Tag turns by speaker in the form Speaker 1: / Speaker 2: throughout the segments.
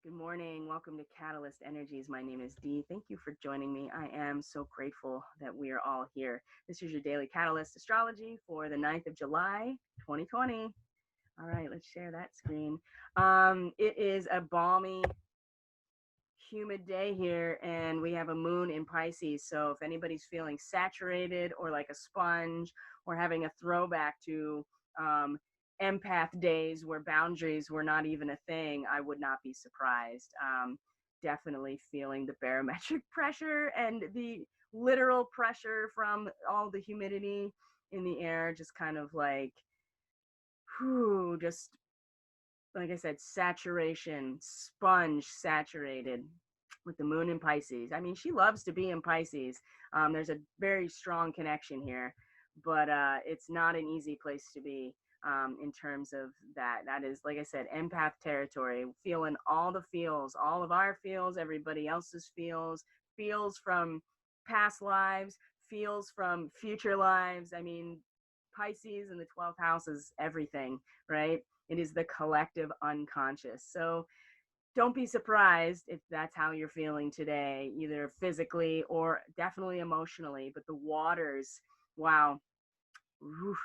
Speaker 1: Good morning. Welcome to Catalyst Energies. My name is Dee. Thank you for joining me. I am so grateful that we are all here. This is your daily Catalyst Astrology for the 9th of July, 2020. All right, let's share that screen. It is a balmy, humid day here, and we have a moon in Pisces. So if anybody's feeling saturated or like a sponge or having a throwback to empath days where boundaries were not even a thing, I would not be surprised. Definitely feeling the barometric pressure and the literal pressure from all the humidity in the air, just kind of like, whew, just like I said, saturation, sponge saturated with the moon in Pisces. I mean, she loves to be in Pisces. There's a very strong connection here, but it's not an easy place to be in terms of that. That is, like I said, empath territory, feeling all the feels, all of our feels, everybody else's feels, feels from past lives, feels from future lives. I mean, Pisces in the 12th house is everything, right? It is the collective unconscious. So don't be surprised if that's how you're feeling today, either physically or definitely emotionally. But the waters, wow,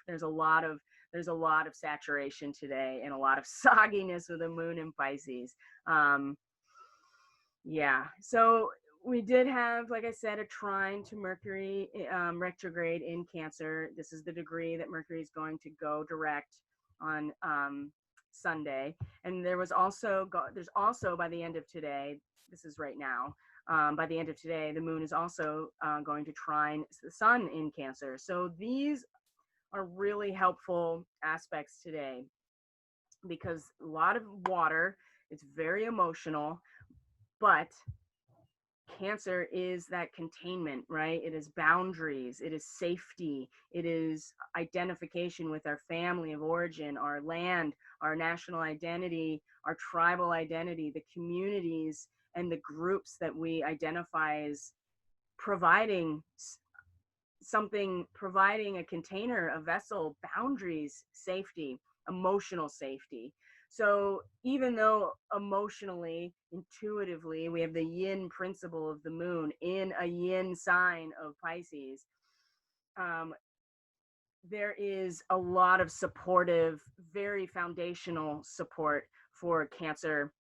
Speaker 1: there's a lot of saturation today and a lot of sogginess with the moon in Pisces. Um, yeah. So we did have, like I said, a trine to Mercury retrograde in Cancer. This is the degree that Mercury is going to go direct on Sunday. And there's also by the end of today, this is right now, by the end of today, the moon is also going to trine the sun in Cancer. So these are really helpful aspects today because a lot of water, it's very emotional, but Cancer is that containment, right? It is boundaries, it is safety, it is identification with our family of origin, our land, our national identity, our tribal identity, the communities and the groups that we identify as providing something, providing a container, a vessel, boundaries, safety, emotional safety. So even though emotionally, intuitively, we have the yin principle of the moon in a yin sign of Pisces, um, there is a lot of supportive, very foundational support for Cancer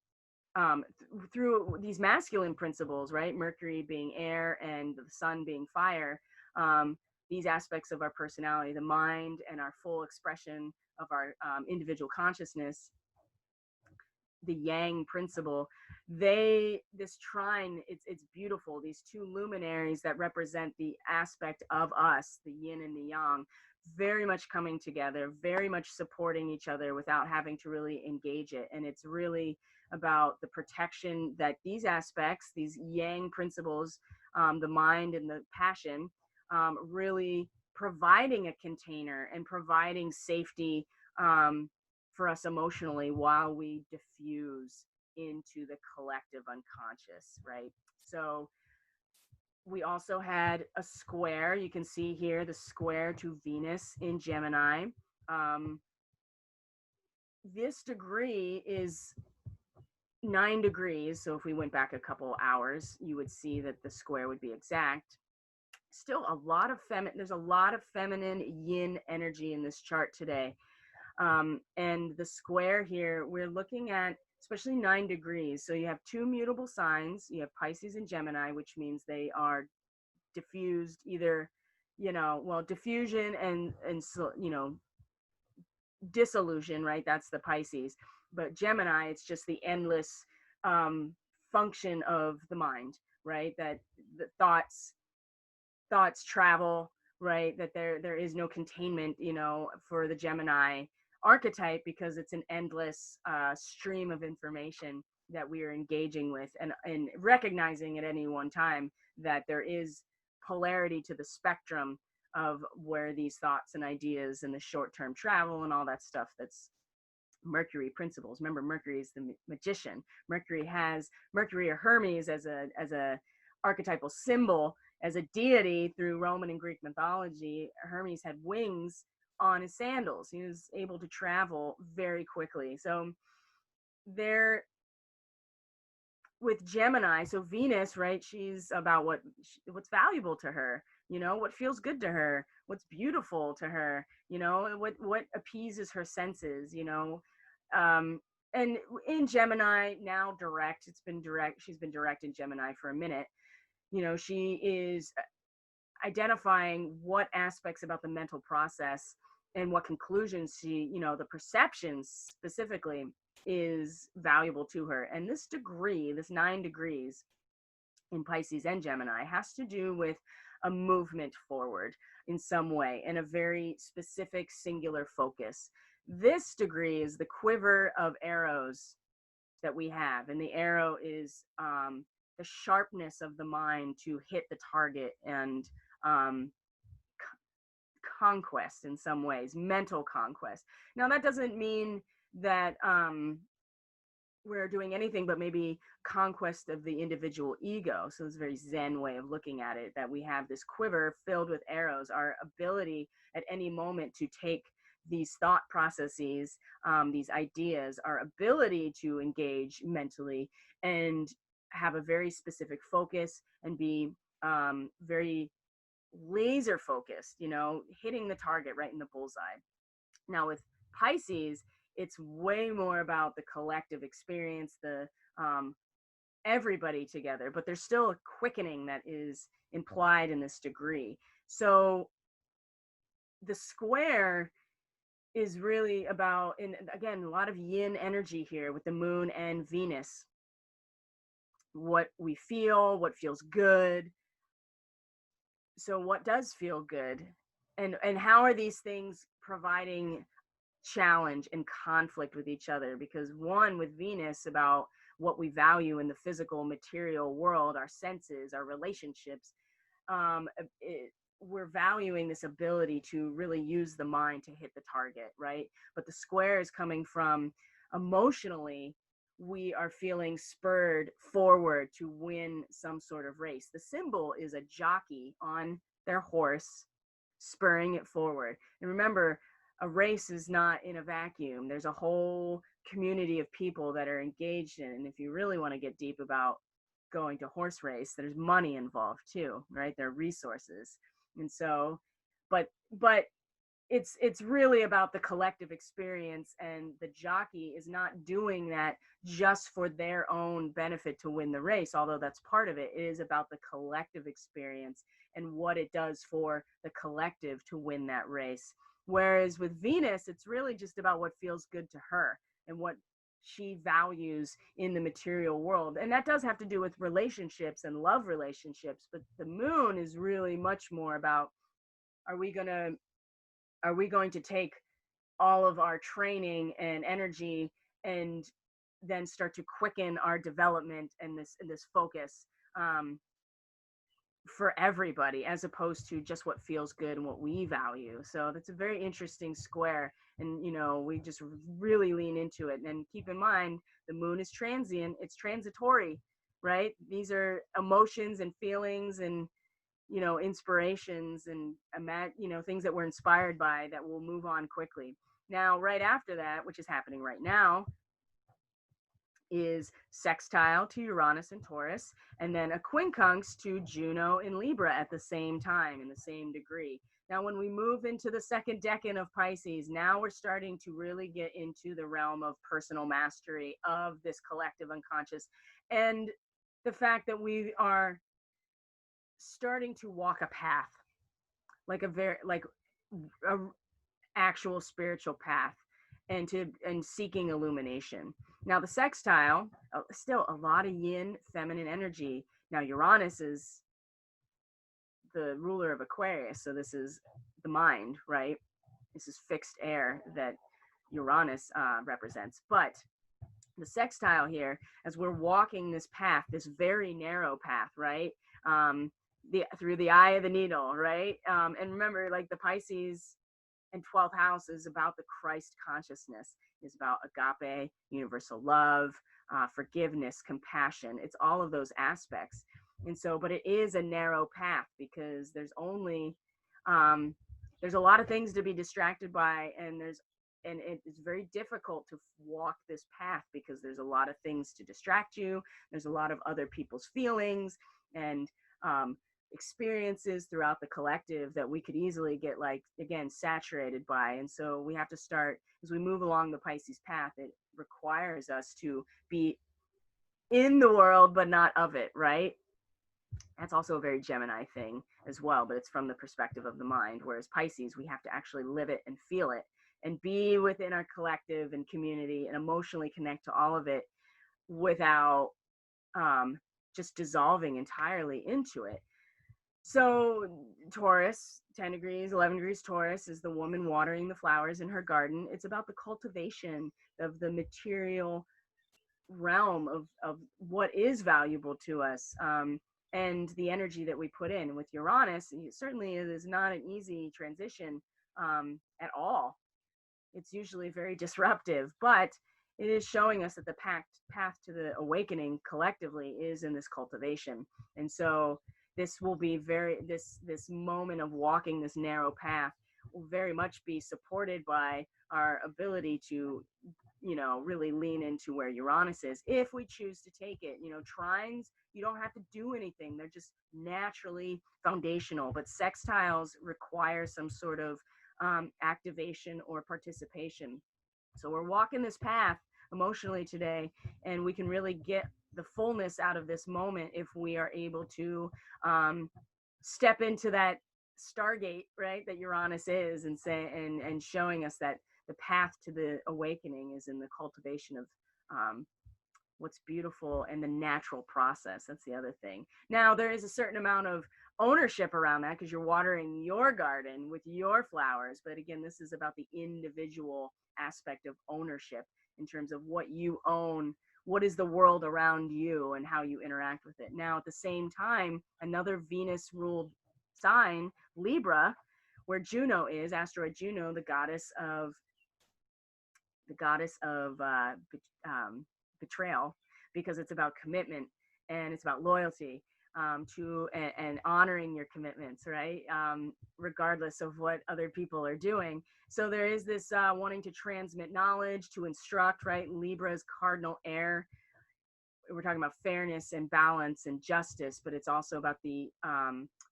Speaker 1: through these masculine principles, right? Mercury being air and the sun being fire. Um, these aspects of our personality, the mind and our full expression of our individual consciousness, the yang principle, this trine, it's beautiful. These two luminaries that represent the aspect of us, the yin and the yang, very much coming together, very much supporting each other without having to really engage it. And it's really about the protection that these aspects, these yang principles, the mind and the passion, really providing a container and providing safety for us emotionally while we diffuse into the collective unconscious, right? So we also had a square. You can see here the square to Venus in Gemini. Um, this degree is 9 degrees. So if we went back a couple hours, you would see that the square would be exact. Still a lot of there's a lot of feminine yin energy in this chart today. And the square here, we're looking at especially 9 degrees. So you have two mutable signs. You have Pisces and Gemini, which means they are diffused either, well, diffusion and dissolution, right? That's the Pisces. But Gemini, it's just the endless function of the mind, right? That the thoughts travel, right? That there is no containment, for the Gemini archetype because it's an endless stream of information that we are engaging with and recognizing at any one time that there is polarity to the spectrum of where these thoughts and ideas and the short-term travel and all that stuff. That's Mercury principles. Remember, Mercury is the magician. Mercury or Hermes as a archetypal symbol, as a deity through Roman and Greek mythology. Hermes had wings on his sandals. He was able to travel very quickly. So there with Gemini, so Venus, right? She's about what's valuable to her, what feels good to her, what's beautiful to her, what appeases her senses, um, and in Gemini now direct, she's been direct in Gemini for a minute. She is identifying what aspects about the mental process and what conclusions the perceptions specifically is valuable to her. And this degree, this 9 degrees in Pisces and Gemini, has to do with a movement forward in some way and a very specific singular focus. This degree is the quiver of arrows that we have, and the arrow is the sharpness of the mind to hit the target and um, conquest in some ways, mental conquest. Now, that doesn't mean that we're doing anything but maybe conquest of the individual ego. So it's a very Zen way of looking at it, that we have this quiver filled with arrows, our ability at any moment to take these thought processes, these ideas, our ability to engage mentally and have a very specific focus and be very laser focused, hitting the target right in the bullseye. Now with Pisces, it's way more about the collective experience, the everybody together, but there's still a quickening that is implied in this degree. So the square is really about, and again, a lot of yin energy here with the moon and Venus. What we feel, what feels good. So what does feel good? And how are these things providing challenge and conflict with each other? Because one, with Venus, about what we value in the physical material world, our senses, our relationships, we're valuing this ability to really use the mind to hit the target, right? But the square is coming from emotionally, we are feeling spurred forward to win some sort of race. The symbol is a jockey on their horse, spurring it forward. And remember, a race is not in a vacuum. There's a whole community of people that are engaged in it. And if you really want to get deep about going to horse race, there's money involved too, right? There are resources. And so, but it's really about the collective experience, and the jockey is not doing that just for their own benefit to win the race, although that's part of it. It is about the collective experience and what it does for the collective to win that race. Whereas with Venus, it's really just about what feels good to her and what she values in the material world. And that does have to do with relationships and love relationships, but the moon is really much more about, are we going to take all of our training and energy and then start to quicken our development and this focus for everybody, as opposed to just what feels good and what we value. So that's a very interesting square. And, we just really lean into it. And keep in mind, the moon is transient, it's transitory, right? These are emotions and feelings and, inspirations and, things that we're inspired by that will move on quickly. Now, right after that, which is happening right now, is sextile to Uranus and Taurus, and then a quincunx to Juno in Libra at the same time, in the same degree. Now, when we move into the second decan of Pisces, now we're starting to really get into the realm of personal mastery of this collective unconscious, and the fact that we are starting to walk a path, like a actual spiritual path, and seeking illumination. Now the sextile, still a lot of yin feminine energy. Now Uranus is the ruler of Aquarius, so this is the mind, right? This is fixed air that Uranus represents. But the sextile here, as we're walking this path, this very narrow path, right? Through the eye of the needle, right? And remember, like the Pisces and 12th house is about the Christ consciousness, is about agape, universal love, forgiveness, compassion. It's all of those aspects. And so, but it is a narrow path because there's only, there's a lot of things to be distracted by, and there's and it is very difficult to walk this path because there's a lot of things to distract you. There's a lot of other people's feelings and experiences throughout the collective that we could easily get, like, again, saturated by. And so we have to start, as we move along the Pisces path, it requires us to be in the world but not of it, right? That's also a very Gemini thing as well, but it's from the perspective of the mind. Whereas Pisces, we have to actually live it and feel it and be within our collective and community and emotionally connect to all of it without just dissolving entirely into it. So Taurus, 10 degrees, 11 degrees Taurus is the woman watering the flowers in her garden. It's about the cultivation of the material realm of what is valuable to us, and the energy that we put in. With Uranus, certainly it is not an easy transition at all. It's usually very disruptive, but it is showing us that the path to the awakening collectively is in this cultivation. And so this will be this moment of walking this narrow path will very much be supported by our ability to, really lean into where Uranus is, if we choose to take it. Trines, you don't have to do anything. They're just naturally foundational, but sextiles require some sort of activation or participation. So we're walking this path emotionally today, and we can really get the fullness out of this moment if we are able to step into that stargate, right, that Uranus is, and showing us that the path to the awakening is in the cultivation of what's beautiful and the natural process. That's the other thing. Now, there is a certain amount of ownership around that because you're watering your garden with your flowers. But again, this is about the individual aspect of ownership in terms of what you own, what is the world around you, and how you interact with it. Now, at the same time, another Venus-ruled sign, Libra, where Juno is, asteroid Juno, the goddess of betrayal, because it's about commitment and it's about loyalty to and honoring your commitments, right? Regardless of what other people are doing. So there is this wanting to transmit knowledge, to instruct, right? Libra's cardinal air. We're talking about fairness and balance and justice, but it's also about the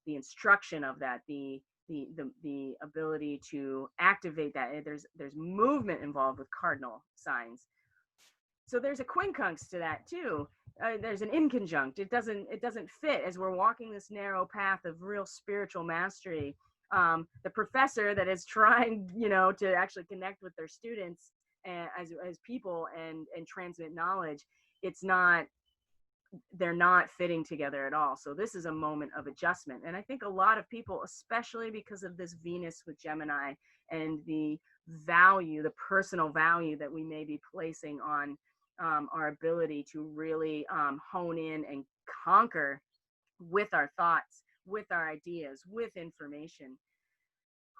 Speaker 1: instruction of that, the ability to activate that. There's movement involved with cardinal signs. So there's a quincunx to that too. There's an inconjunct. It doesn't fit as we're walking this narrow path of real spiritual mastery. The professor that is trying, to actually connect with their students as people and transmit knowledge, they're not fitting together at all. So this is a moment of adjustment. And I think a lot of people, especially because of this Venus with Gemini and the personal value that we may be placing on our ability to really hone in and conquer with our thoughts, with our ideas, with information.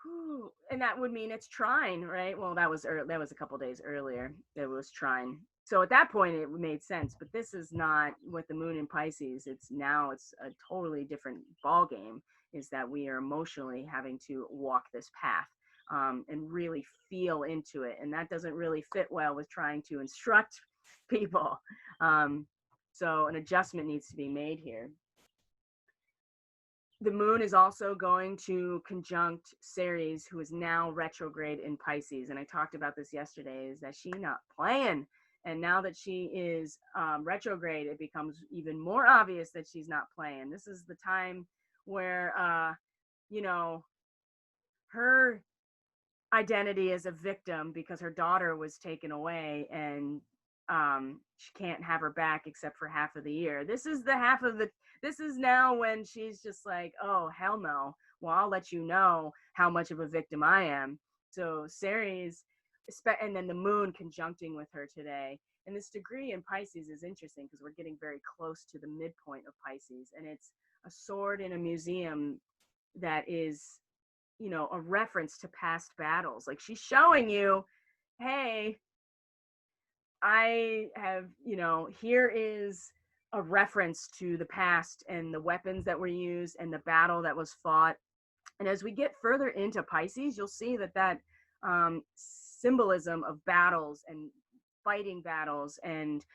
Speaker 1: Whew. And that would mean it's trine, right? Well, that was a couple days earlier. It was trine. So at that point, it made sense. But this is not with the moon in Pisces. It's a totally different ball game. Is that we are emotionally having to walk this path and really feel into it, and that doesn't really fit well with trying to instruct people. So an adjustment needs to be made here. The moon is also going to conjunct Ceres, who is now retrograde in Pisces. And I talked about this yesterday, is that she's not playing. And now that she is retrograde, it becomes even more obvious that she's not playing. This is the time where, her identity as a victim because her daughter was taken away, and she can't have her back except for half of the year. This is now when she's just like, oh, hell no. Well, I'll let you know how much of a victim I am. So Ceres, and then the moon conjuncting with her today. And this degree in Pisces is interesting because we're getting very close to the midpoint of Pisces. And it's a sword in a museum that is, a reference to past battles. Like, she's showing you, hey, I have, here is a reference to the past and the weapons that were used and the battle that was fought. And as we get further into Pisces, you'll see that symbolism of battles and fighting battles, and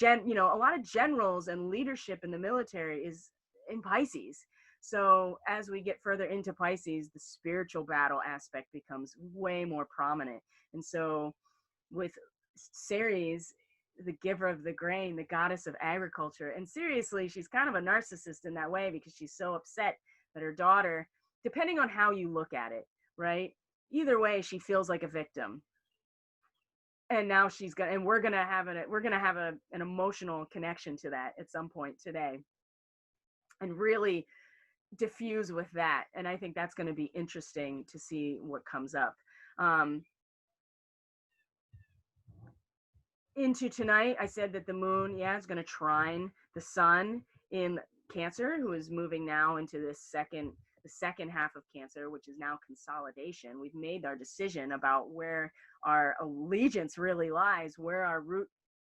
Speaker 1: a lot of generals and leadership in the military is in Pisces. So as we get further into Pisces, the spiritual battle aspect becomes way more prominent. And so with Ceres, the giver of the grain, the goddess of agriculture, and seriously, she's kind of a narcissist in that way, because she's so upset that her daughter, depending on how you look at it, right? Either way, she feels like a victim. And now we're gonna have an emotional connection to that at some point today, and really diffuse with that. And I think that's going to be interesting to see what comes up. Into tonight, I said that the moon, is going to trine the sun in Cancer, who is moving now into the second half of Cancer, which is now consolidation. We've made our decision about where our allegiance really lies, where our root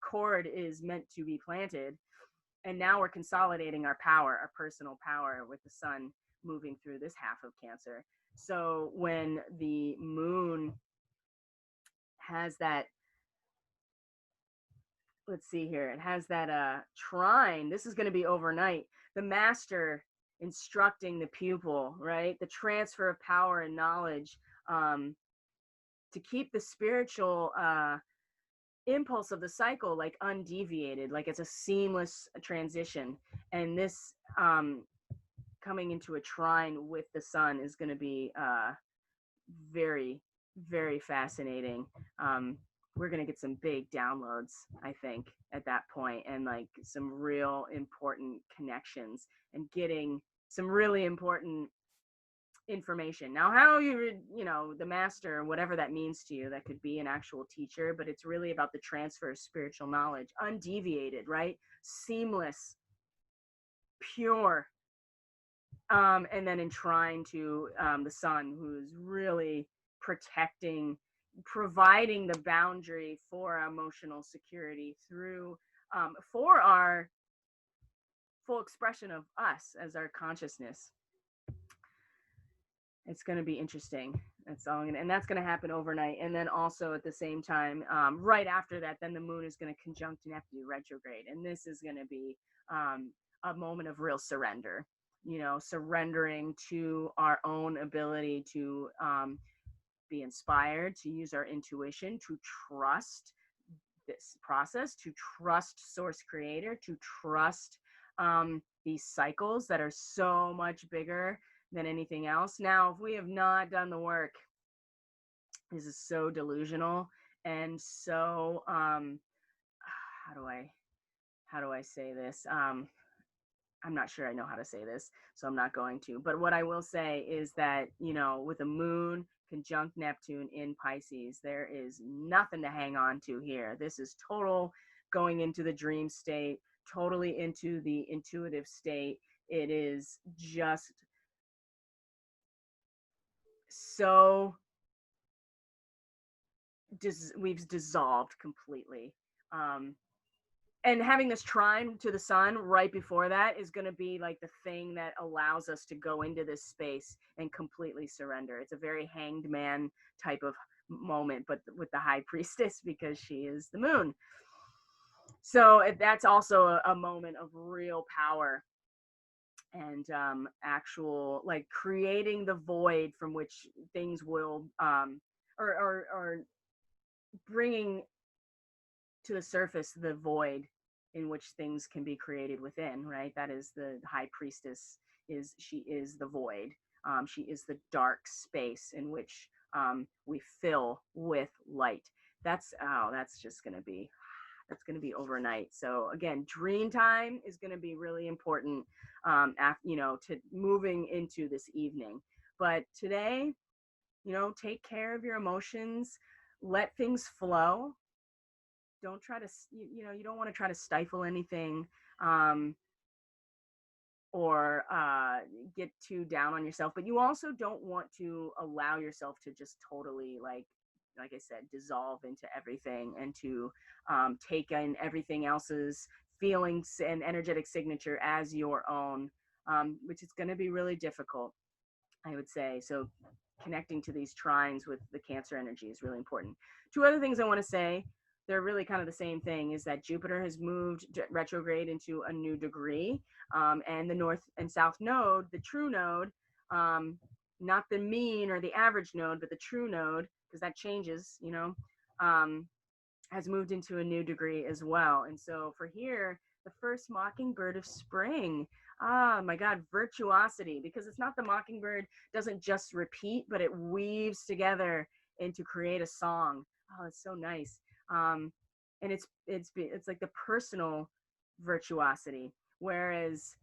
Speaker 1: cord is meant to be planted. And now we're consolidating our power, our personal power, with the sun moving through this half of Cancer. So when the moon has that, let's see here, it has that trine, this is going to be overnight. The master instructing the pupil, right? The transfer of power and knowledge, to keep the spiritual impulse of the cycle like undeviated, like it's a seamless transition. And this coming into a trine with the sun is going to be very, very fascinating. We're going to get some big downloads, I think, at that point, and like some real important connections, and getting some really important information. Now, how the master, whatever that means to you, that could be an actual teacher, but it's really about the transfer of spiritual knowledge, undeviated, right? Seamless, pure. And then enshrined to the sun, who's really providing the boundary for our emotional security through, for our full expression of us as our consciousness. It's going to be interesting. That's all. And that's going to happen overnight. And then also at the same time, right after that, then the moon is going to conjunct Neptune retrograde. And this is going to be a moment of real surrender, surrendering to our own ability to be inspired, to use our intuition, to trust this process, to trust source creator, to trust these cycles that are so much bigger than anything else. Now, if we have not done the work, this is so delusional and so how do I say this? I'm not sure I know how to say this, so I'm not going to. But what I will say is that, with a moon conjunct Neptune in Pisces, there is nothing to hang on to here. This is total going into the dream state, totally into the intuitive state. It is just so we've dissolved completely. And having this trine to the sun right before that is going to be like the thing that allows us to go into this space and completely surrender. It's a very hanged man type of moment, but with the high priestess, because she is the moon. So that's also a moment of real power and actual, like, creating the void from which things will, or bringing to the surface the void in which things can be created within, right? That is the high priestess. She is the void. She is the dark space in which we fill with light. That's just going to be, that's going to be overnight. So again, dream time is going to be really important, to moving into this evening. But today, take care of your emotions, let things flow. Don't try to, you don't want to try to stifle anything, or get too down on yourself, but you also don't want to allow yourself to just totally, like I said, dissolve into everything, and to take in everything else's feelings and energetic signature as your own, which is going to be really difficult, I would say. So connecting to these trines with the Cancer energy is really important. Two other things I want to say, they're really kind of the same thing, is that Jupiter has moved retrograde into a new degree, and the north and south node, the true node, not the mean or the average node, but the true node, because that changes, you know, has moved into a new degree as well. And so for here, the first mockingbird of spring. Ah, my God, virtuosity, because it's not the mockingbird doesn't just repeat, but it weaves together and to create a song. Oh, it's so nice. And it's like the personal virtuosity, whereas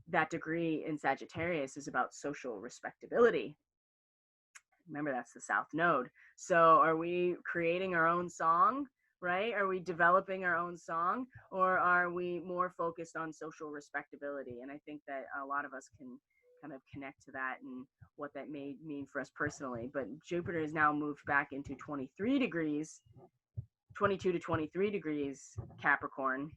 Speaker 1: that degree in Sagittarius is about social respectability. Remember, that's the south node. So are we creating our own song, right? Are we developing our own song, or are we more focused on social respectability? And I think that a lot of us can kind of connect to that and what that may mean for us personally. But Jupiter has now moved back into 23 degrees, 22 to 23 degrees Capricorn,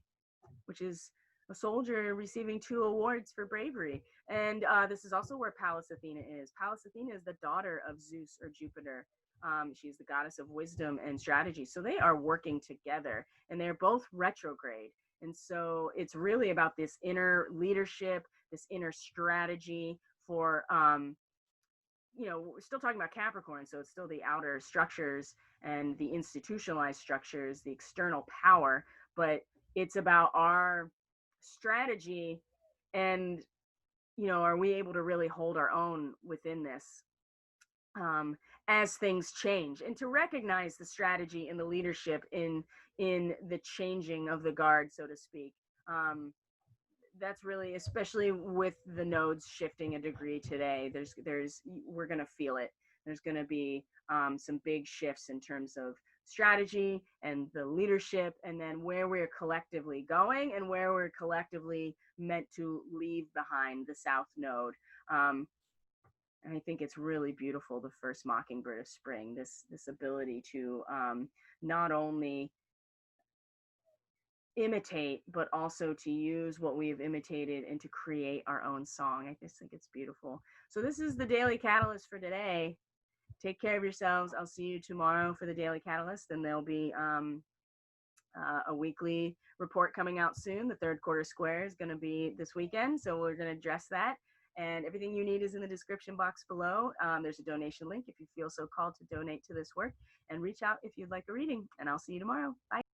Speaker 1: which is a soldier receiving 2 awards for bravery. And this is also where Pallas Athena is. Pallas Athena is the daughter of Zeus or Jupiter. She's the goddess of wisdom and strategy. So they are working together, and they're both retrograde. And so it's really about this inner leadership, this inner strategy for, you know, we're still talking about Capricorn, so it's still the outer structures and the institutionalized structures, the external power, but it's about our strategy and, you know, are we able to really hold our own within this as things change, and to recognize the strategy and the leadership in the changing of the guard, so to speak. That's really, especially with the nodes shifting a degree today, we're going to feel it. There's going to be some big shifts in terms of strategy and the leadership, and then where we're collectively going and where we're collectively meant to leave behind the south node. And I think it's really beautiful, the first mockingbird of spring, this ability to not only imitate, but also to use what we've imitated and to create our own song. I just think it's beautiful. So this is the Daily Catalyst for today. Take care of yourselves. I'll see you tomorrow for the Daily Catalyst, and there'll be a weekly report coming out soon. The third quarter square is going to be this weekend, so we're going to address that. And everything you need is in the description box below. There's a donation link if you feel so called to donate to this work, and reach out if you'd like a reading. And I'll see you tomorrow. Bye.